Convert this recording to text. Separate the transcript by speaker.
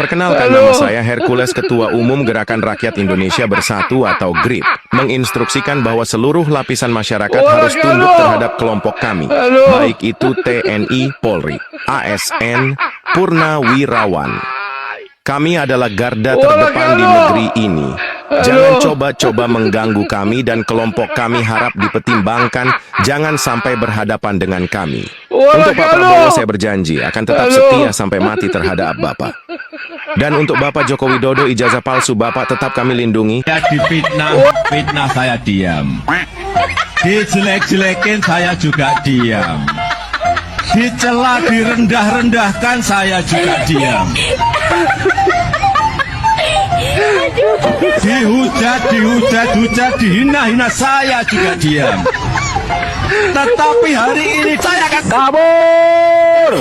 Speaker 1: Perkenalkan, nama saya Hercules, Ketua Umum Gerakan Rakyat Indonesia Bersatu atau GRIP, menginstruksikan bahwa seluruh lapisan masyarakat harus tunduk terhadap kelompok kami, baik itu TNI, Polri, ASN, Purnawirawan. Kami adalah garda terdepan di negeri ini. Jangan coba-coba mengganggu kami dan kelompok kami harap dipertimbangkan, jangan sampai berhadapan dengan kami. Untuk Pak Prabowo saya berjanji akan tetap setia sampai mati terhadap Bapak. Dan untuk Bapak Joko Widodo, ijazah palsu Bapak tetap kami lindungi.
Speaker 2: Ya fitnah saya diam. Dijelek-jelekin saya juga diam. Dicela, direndah-rendahkan saya juga diam. Dihujat, dihina-hina saya juga diam. Tetapi hari ini saya akan kabur.